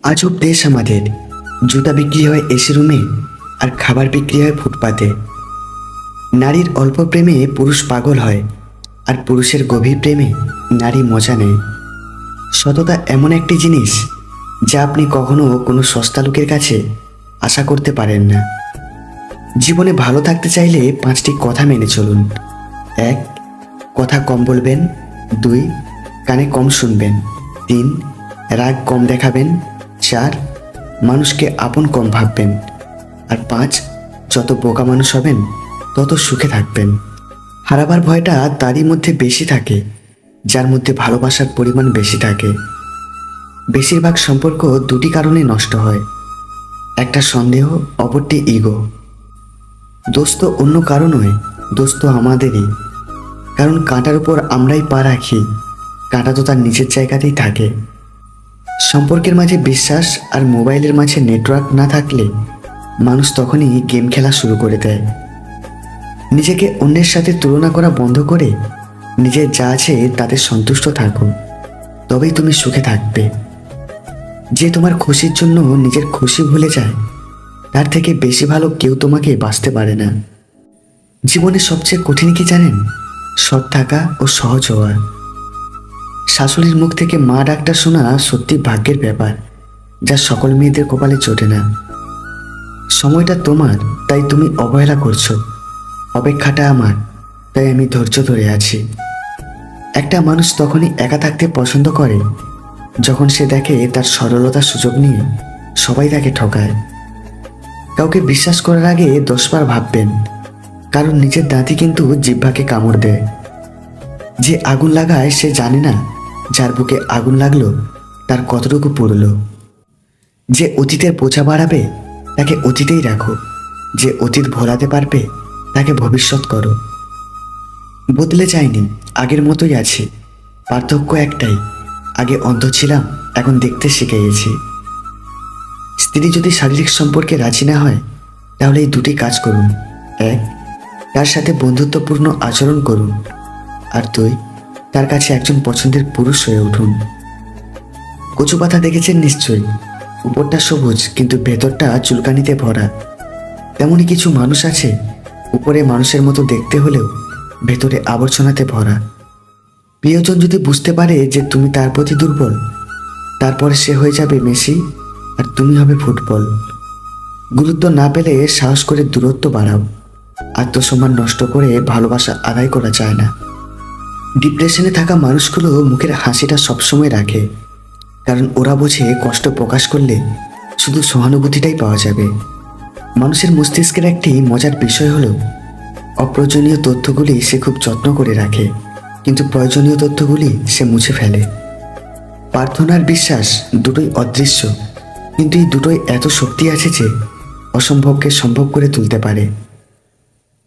আজব দেশ আমাদের। জুতা বিক্রি হয় এসি রুমে, আর খাবার বিক্রি হয় ফুটপাতে। নারীর অল্প প্রেমে পুরুষ পাগল হয়, আর পুরুষের গভীর প্রেমে নারী মজা নেয়। সততা এমন একটি জিনিস যা আপনি কখনো কোনো সস্তা লোকের কাছে আশা করতে পারেন না। জীবনে ভালো থাকতে চাইলে 5টি কথা মেনে চলুন। 1. কথা কম বলবেন। 2. কানে কম শুনবেন। 3. রাগ কম দেখাবেন। 4. মানুষকে আপন কম ভাববেন। আর 5. যত বোকা মানুষ হবেন তত সুখে থাকবেন। হারাবার ভয়টা তারই মধ্যে বেশি থাকে যার মধ্যে ভালোবাসার পরিমাণ বেশি থাকে। বেশিরভাগ সম্পর্ক দুটি কারণে নষ্ট হয়। একটা সন্দেহ, অপরটি ইগো। দোষ তো অন্য কারো নয়, দোষ তো আমাদেরই। কারণ কাঁটার উপর আমরাই পা রাখি, কাঁটা তো তার নিজের জায়গাতেই থাকে। সম্পর্কের মাঝে বিশ্বাস আর মোবাইলের মাঝে নেটওয়ার্ক না থাকলে মানুষ তখনই গেম খেলা শুরু করে দেয়। নিজেকে অন্যের সাথে তুলনা করা বন্ধ করে নিজের যা আছে তাতে সন্তুষ্ট থাকো, তবেই তুমি সুখে থাকবে। যে তোমার খুশির জন্য নিজের খুশি ভুলে যায়, তার থেকে বেশি ভালো কেউ তোমাকে বাঁচতে পারে না। জীবনে সবচেয়ে কঠিন কি জানেন? সৎ থাকা ও সহজ হওয়া। শাশুড়ির মুখ থেকে মা ডাকটা শোনা সত্যি ভাগ্যের ব্যাপার, যা সকল মেয়েদের কপালে জোটে না। সময়টা তোমার, তাই তুমি অবহেলা করছো। অপেক্ষাটা আমার, তাই আমি ধৈর্য ধরে আছি। একটা মানুষ তখনই একা থাকতে পছন্দ করে যখন সে দেখে তার সরলতার সুযোগ নিয়ে সবাই তাকে ঠকায়। কাউকে বিশ্বাস করার আগে 10 বার ভাববেন, কারণ নিজের দাঁতই কিন্তু জিহ্বাকে কামড় দেয়। যে আগুন লাগায় সে জানে না যার বুকে আগুন লাগলো তার কতটুকু পুড়ল। যে অতীতের বোঝা বাড়াবে তাকে অতীতেই রাখো, যে অতীত ভোলাতে পারবে তাকে ভবিষ্যৎ করো। বদলে যায়নি, আগের মতোই আছি। পার্থক্য একটাই, আগে অন্ধ ছিলাম, এখন দেখতে শিখে গেছি। স্ত্রী যদি শারীরিক সম্পর্কে রাজি না হয়, তাহলে এই দুটি কাজ করুন। 1. তার সাথে বন্ধুত্বপূর্ণ আচরণ করুন। আর 2. তার কাছে একজন পছন্দের পুরুষ হয়ে উঠুন। কচু পাতা দেখেছেন নিশ্চয়ই, উপরটা সবুজ কিন্তু ভেতরটা চুলকানিতে ভরা। তেমনই কিছু মানুষ আছে, উপরে মানুষের মতো দেখতে হলেও ভেতরে আবর্জনাতে ভরা। প্রিয়জন যদি বুঝতে পারে যে তুমি তার প্রতি দুর্বল, তারপরে সে হয়ে যাবে মেসি আর তুমি হবে ফুটবল। গুরুত্ব না পেলে সাহস করে দূরত্ব বাড়াও। আত্মসম্মান নষ্ট করে ভালোবাসা আদায় করা যায় না। ডিপ্রেশনে থাকা মানুষগুলো মুখের হাসিটা সবসময় রাখে, কারণ ওরা বোঝে কষ্ট প্রকাশ করলে শুধু সহানুভূতিটাই পাওয়া যাবে। মানুষের মস্তিষ্কের একটি মজার বিষয় হলো, অপ্রয়োজনীয় তথ্যগুলি সে খুব যত্ন করে রাখে, কিন্তু প্রয়োজনীয় তথ্যগুলি সে মুছে ফেলে। প্রার্থনা আর বিশ্বাস দুটোই অদৃশ্য, কিন্তু এই দুটোই এত শক্তি আছে যে অসম্ভবকে সম্ভব করে তুলতে পারে।